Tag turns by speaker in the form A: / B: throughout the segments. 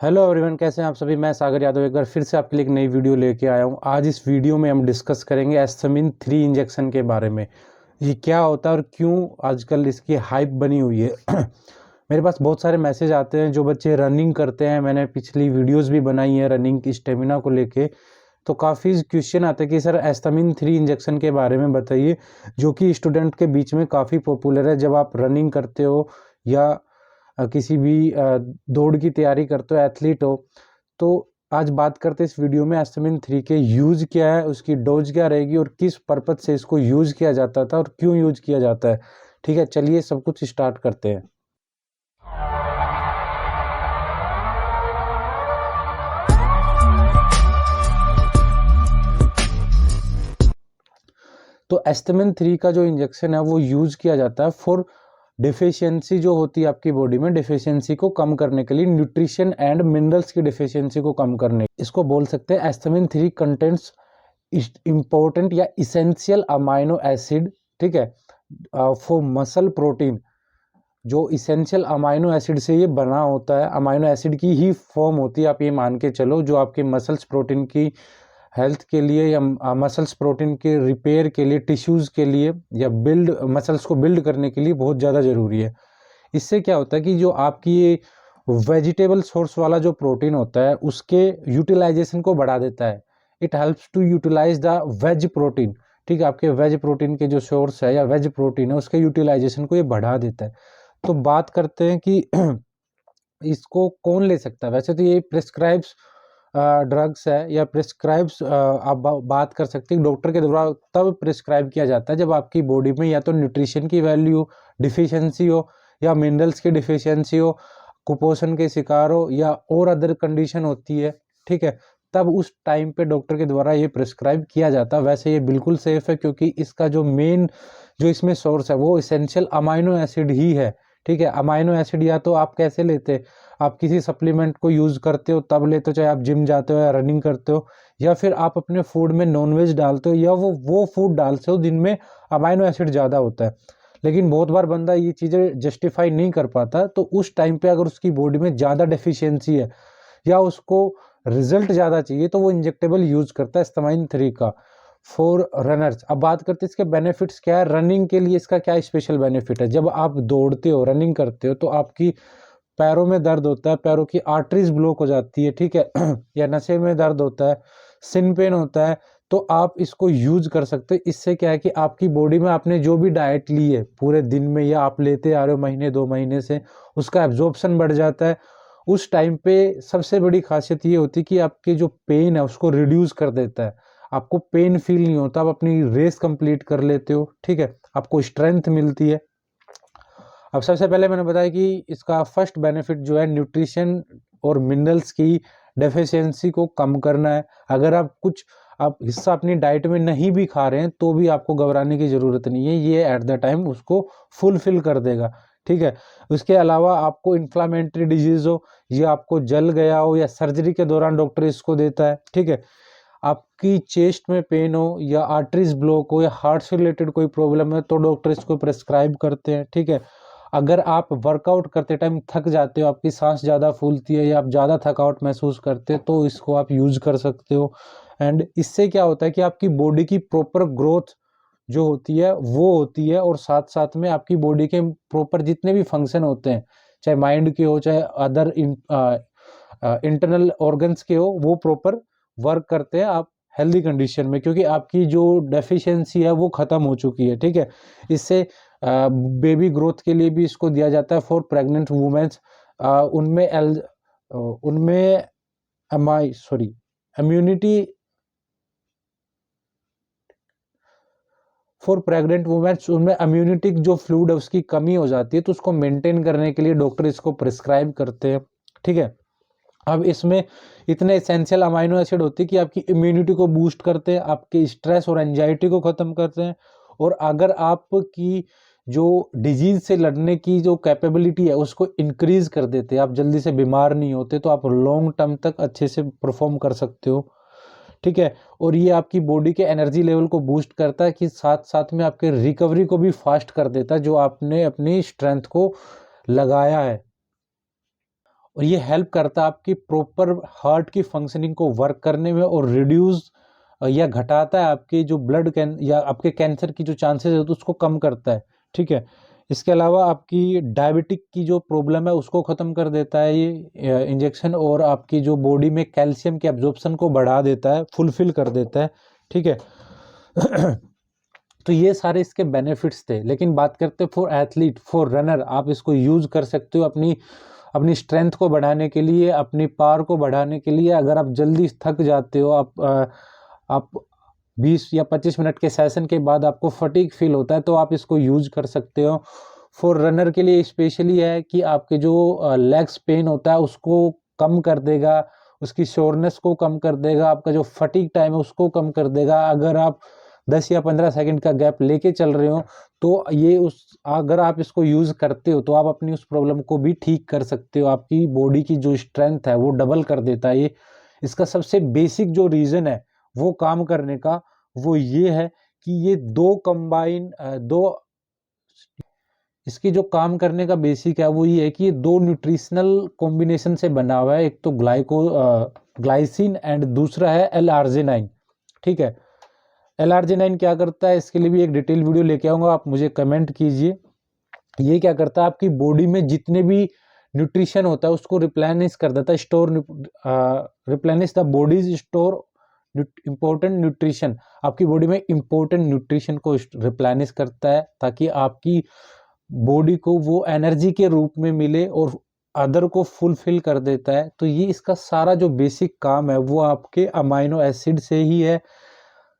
A: Hello everyone, कैसे हैं आप सभी। मैं सागर यादव एक बार फिर से आपके लिए एक नई वीडियो लेके आया हूं। आज इस वीडियो में हम डिस्कस करेंगे एस्थामिन 3 इंजेक्शन के बारे में। ये क्या होता है और क्यों आजकल इसकी हाइप बनी हुई है। मेरे पास बहुत सारे मैसेज आते हैं जो बच्चे रनिंग करते हैं। मैंने पिछली वीडियोस भी बनाई है रनिंग की स्टेमिना को लेके। तो काफ़ी क्वेश्चन आते हैं कि सर एस्थामिन 3 इंजेक्शन के बारे में बताइए, जो कि स्टूडेंट के बीच में काफ़ी पॉपुलर है। जब आप रनिंग करते हो या किसी भी दौड़ की तैयारी करते हो, एथलीट हो, तो आज बात करते हैं इस वीडियो में एस्थामिन 3 के यूज़ क्या है, उसकी डोज क्या रहेगी और किस पर्पज से इसको यूज़ किया जाता था और क्यों यूज़ किया जाता है। ठीक है, चलिए सब कुछ स्टार्ट करते हैं। तो एस्थामिन 3 का जो इंजेक्शन है वो यूज़ किया जाता है फॉर डिफिशियंसी जो होती है आपकी बॉडी में, डिफिशियंसी को कम करने के लिए, न्यूट्रिशन एंड मिनरल्स की डिफिशियंसी को कम करने। इसको बोल सकते हैं एस्थामिन 3 कंटेंट्स इंपॉर्टेंट या इसेंशियल अमाइनो एसिड। ठीक है, फॉर मसल प्रोटीन। जो इसेंशियल अमाइनो एसिड से ये बना होता है, अमाइनो एसिड की ही फॉर्म होती है, आप ये मान के चलो, जो आपके मसल्स प्रोटीन की हेल्थ के लिए या मसल्स प्रोटीन के रिपेयर के लिए, टिश्यूज़ के लिए या बिल्ड मसल्स को बिल्ड करने के लिए बहुत ज़्यादा ज़रूरी है। इससे क्या होता है कि जो आपकी ये वेजिटेबल सोर्स वाला जो प्रोटीन होता है उसके यूटिलाइजेशन को बढ़ा देता है। It helps to utilize the whey protein. ठीक है, आपके वेज प्रोटीन के जो सोर्स है या वेज प्रोटीन है उसके यूटिलाइजेशन को ये बढ़ा देता है। तो बात करते हैं कि इसको कौन ले सकता है। वैसे तो ये प्रिस्क्राइब्स ड्रग्स है या प्रिस्क्राइब्स, आप बात कर सकते हैं डॉक्टर के द्वारा तब प्रिस्क्राइब किया जाता है जब आपकी बॉडी में या तो न्यूट्रिशन की वैल्यू डिफिशियंसी हो या मिनरल्स की डिफिशियंसी हो, कुपोषण के शिकार हो या और अदर कंडीशन होती है। ठीक है, तब उस टाइम पे डॉक्टर के द्वारा ये प्रिस्क्राइब किया जाता है। वैसे ये बिल्कुल सेफ है क्योंकि इसका जो मेन जो इसमें सोर्स है वो इसेंशियल अमाइनो एसिड ही है। ठीक है, अमाइनो एसिड या तो आप कैसे लेते, आप किसी सप्लीमेंट को यूज़ करते हो तब लेते हो, चाहे आप जिम जाते हो या रनिंग करते हो, या फिर आप अपने फूड में नॉनवेज डालते हो या वो फूड डालते हो जिनमें अमाइनो एसिड ज़्यादा होता है। लेकिन बहुत बार बंदा ये चीज़ें जस्टिफाई नहीं कर पाता, तो उस टाइम पे अगर उसकी बॉडी में ज़्यादा डेफिशिएंसी है या उसको रिजल्ट ज़्यादा चाहिए तो वो इंजेक्टेबल यूज़ करता है एस्थामाइन 3 का फॉर रनर्स। अब बात करते हैं इसके बेनिफिट्स क्या है। रनिंग के लिए इसका क्या स्पेशल बेनिफिट है। जब आप दौड़ते हो, रनिंग करते हो, तो आपकी पैरों में दर्द होता है, पैरों की आर्टरीज ब्लॉक हो जाती है। ठीक है, या नशे में दर्द होता है, सिन पेन होता है, तो आप इसको यूज कर सकते हो। इससे क्या है कि आपकी बॉडी में आपने जो भी डाइट ली है पूरे दिन में या आप लेते आ रहे हो महीने 2 महीने से, उसका एब्जॉर्प्शन बढ़ जाता है। उस टाइम पे सबसे बड़ी खासियत ये होती है कि आपके जो पेन है उसको रिड्यूस कर देता है। आपको पेन फील नहीं होता, आप अपनी रेस कंप्लीट कर लेते हो। ठीक है, आपको स्ट्रेंथ मिलती है। अब सबसे पहले मैंने बताया कि इसका फर्स्ट बेनिफिट जो है न्यूट्रिशन और मिनरल्स की डेफिशिएंसी को कम करना है। अगर आप हिस्सा अपनी डाइट में नहीं भी खा रहे हैं तो भी आपको घबराने की ज़रूरत नहीं है, ये एट द टाइम उसको फुलफिल कर देगा। ठीक है, उसके अलावा आपको इन्फ्लामेटरी डिजीज़ हो या आपको जल गया हो या सर्जरी के दौरान डॉक्टर इसको देता है। ठीक है, आपकी चेस्ट में पेन हो या आर्टरीज ब्लॉक हो या हार्ट से रिलेटेड कोई प्रॉब्लम है तो डॉक्टर इसको प्रेस्क्राइब करते हैं। ठीक है, अगर आप वर्कआउट करते टाइम थक जाते हो, आपकी सांस ज़्यादा फूलती है या आप ज़्यादा थकावट महसूस करते हो तो इसको आप यूज़ कर सकते हो। एंड इससे क्या होता है कि आपकी बॉडी की प्रॉपर ग्रोथ जो होती है वो होती है, और साथ साथ में आपकी बॉडी के प्रॉपर जितने भी फंक्शन होते हैं, चाहे माइंड के हो चाहे अदर इंटरनल ऑर्गन्स के हो, वो प्रॉपर वर्क करते हैं आप हेल्दी कंडीशन में, क्योंकि आपकी जो डेफिशिएंसी है वो ख़त्म हो चुकी है। ठीक है, इससे बेबी ग्रोथ के लिए भी इसको दिया जाता है फॉर प्रेग्नेंट वुमेन्स। उनमें उनमें इम्यूनिटी फॉर प्रेग्नेंट वुमेन्स, उनमें इम्यूनिटी जो फ्लूइड है उसकी कमी हो जाती है, तो उसको मेंटेन करने के लिए डॉक्टर इसको प्रिस्क्राइब करते हैं। ठीक है, अब इसमें इतने एसेंशियल अमाइनो एसिड होते हैं कि आपकी इम्यूनिटी को बूस्ट करते हैं, आपके स्ट्रेस और एंजाइटी को ख़त्म करते हैं, और अगर आपकी जो डिजीज़ से लड़ने की जो कैपेबिलिटी है उसको इंक्रीज़ कर देते हैं, आप जल्दी से बीमार नहीं होते, तो आप लॉन्ग टर्म तक अच्छे से परफॉर्म कर सकते हो। ठीक है, और ये आपकी बॉडी के एनर्जी लेवल को बूस्ट करता है कि साथ साथ में आपके रिकवरी को भी फास्ट कर देता है जो आपने अपनी स्ट्रेंथ को लगाया है। और ये हेल्प करता है आपकी प्रॉपर हार्ट की फंक्शनिंग को वर्क करने में, और रिड्यूस या घटाता है आपके जो या आपके कैंसर की जो चांसेस है तो उसको कम करता है। ठीक है, इसके अलावा आपकी डायबिटिक की जो प्रॉब्लम है उसको ख़त्म कर देता है ये इंजेक्शन, और आपकी जो बॉडी में कैल्शियम के एब्जॉर्प्शन को बढ़ा देता है, फुलफिल कर देता है। ठीक है तो ये सारे इसके बेनिफिट्स थे। लेकिन बात करते फॉर एथलीट, फॉर रनर, आप इसको यूज़ कर सकते हो अपनी अपनी स्ट्रेंथ को बढ़ाने के लिए, अपनी पावर को बढ़ाने के लिए। अगर आप जल्दी थक जाते हो, आप 20 या 25 मिनट के सेशन के बाद आपको फटीग फील होता है, तो आप इसको यूज कर सकते हो। फॉर रनर के लिए स्पेशली है कि आपके जो लेग्स पेन होता है उसको कम कर देगा, उसकी श्योरनेस को कम कर देगा, आपका जो फटीग टाइम है उसको कम कर देगा। अगर आप 10 या 15 सेकंड का गैप लेके चल रहे हो तो ये अगर आप इसको यूज़ करते हो तो आप अपनी उस प्रॉब्लम को भी ठीक कर सकते हो। आपकी बॉडी की जो स्ट्रेंथ है वो डबल कर देता है ये। इसका सबसे बेसिक जो रीज़न है वो काम करने का, वो ये है कि ये इसकी जो काम करने का बेसिक है वो ये है कि ये 2 न्यूट्रिशनल कॉम्बिनेशन से बना हुआ है। एक तो ग्लाइसिन एंड दूसरा है L-आर्जिनाइन। ठीक है, L-आर्जिनाइन क्या करता है, इसके लिए भी एक डिटेल वीडियो लेके आऊँगा, आप मुझे कमेंट कीजिए। ये क्या करता है, आपकी बॉडी में जितने भी न्यूट्रिशन होता है उसको रिप्लेनिश कर देता है, replenish the bodies store important nutrition. आपकी बॉडी में इम्पोर्टेंट न्यूट्रिशन को रिप्लेनिश करता है ताकि आपकी बॉडी को वो एनर्जी के रूप में मिले और अदर को फुलफिल कर देता है। तो ये इसका सारा जो बेसिक काम है वो आपके अमाइनो एसिड से ही है।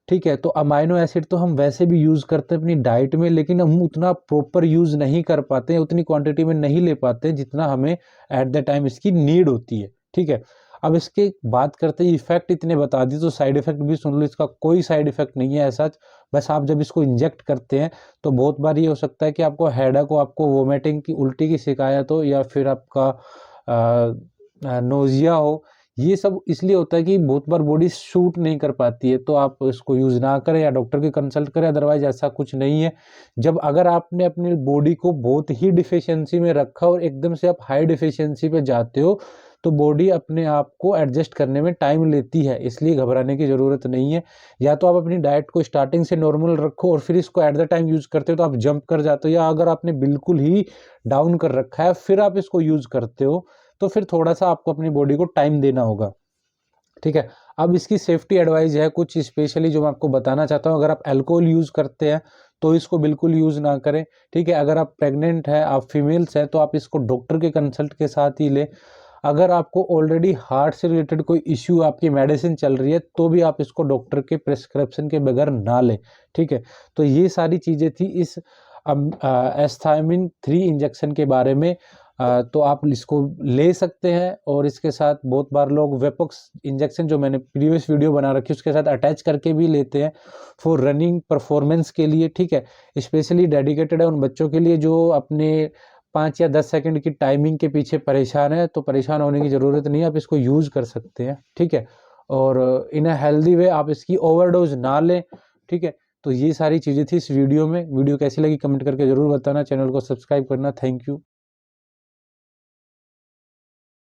A: ठीक है, तो अमाइनो एसिड तो हम वैसे भी यूज़ करते हैं अपनी डाइट में, लेकिन हम उतना प्रॉपर यूज़ नहीं कर पाते, उतनी क्वांटिटी में नहीं ले पाते जितना हमें एट द टाइम इसकी नीड होती है। ठीक है, अब इसके बात करते हैं, इफेक्ट इतने बता दी तो साइड इफेक्ट भी सुन लो। इसका कोई साइड इफेक्ट नहीं है ऐसा, बस आप जब इसको इंजेक्ट करते हैं तो बहुत बार ये हो सकता है कि आपको हेडेक हो, आपको वोमिटिंग की, उल्टी की शिकायत हो, या फिर आपका नोजिया हो। ये सब इसलिए होता है कि बहुत बार बॉडी शूट नहीं कर पाती है, तो आप इसको यूज़ ना करें या डॉक्टर की कंसल्ट करें। अदरवाइज ऐसा कुछ नहीं है। जब अगर आपने अपनी बॉडी को बहुत ही डिफिशियंसी में रखा और एकदम से आप हाई डिफिशियंसी पे जाते हो तो बॉडी अपने आप को एडजस्ट करने में टाइम लेती है, इसलिए घबराने की ज़रूरत नहीं है। या तो आप अपनी डाइट को स्टार्टिंग से नॉर्मल रखो और फिर इसको एट द टाइम यूज़ करते हो तो आप जंप कर जाते हो, या अगर आपने बिल्कुल ही डाउन कर रखा है फिर आप इसको यूज़ करते हो तो फिर थोड़ा सा आपको अपनी बॉडी को टाइम देना होगा। ठीक है, अब इसकी सेफ्टी एडवाइस है कुछ स्पेशली जो मैं आपको बताना चाहता हूँ। अगर आप अल्कोहल यूज़ करते हैं तो इसको बिल्कुल यूज़ ना करें। ठीक है, अगर आप प्रेग्नेंट हैं, आप फीमेल्स हैं, तो आप इसको डॉक्टर के कंसल्ट के साथ ही लें। अगर आपको ऑलरेडी हार्ट से रिलेटेड कोई इश्यू, आपकी मेडिसिन चल रही है, तो भी आप इसको डॉक्टर के प्रिस्क्रिप्शन के बगैर ना लें। ठीक है, तो ये सारी चीज़ें थी इस एस्थाइमिन 3 इंजेक्शन के बारे में। तो आप इसको ले सकते हैं, और इसके साथ बहुत बार लोग वेपोक्स इंजेक्शन जो मैंने प्रीवियस वीडियो बना रखी उसके साथ अटैच करके भी लेते हैं फॉर रनिंग परफॉर्मेंस के लिए। ठीक है, स्पेशली डेडिकेटेड है उन बच्चों के लिए जो अपने 5 या 10 सेकंड की टाइमिंग के पीछे परेशान है। तो परेशान होने की ज़रूरत नहीं है, आप इसको यूज़ कर सकते हैं। ठीक है, और इन अ हेल्दी वे, आप इसकी ओवरडोज ना लें। ठीक है, तो ये सारी चीज़ें थी इस वीडियो में। वीडियो कैसी लगी कमेंट करके ज़रूर बताना, चैनल को सब्सक्राइब करना। Thank you.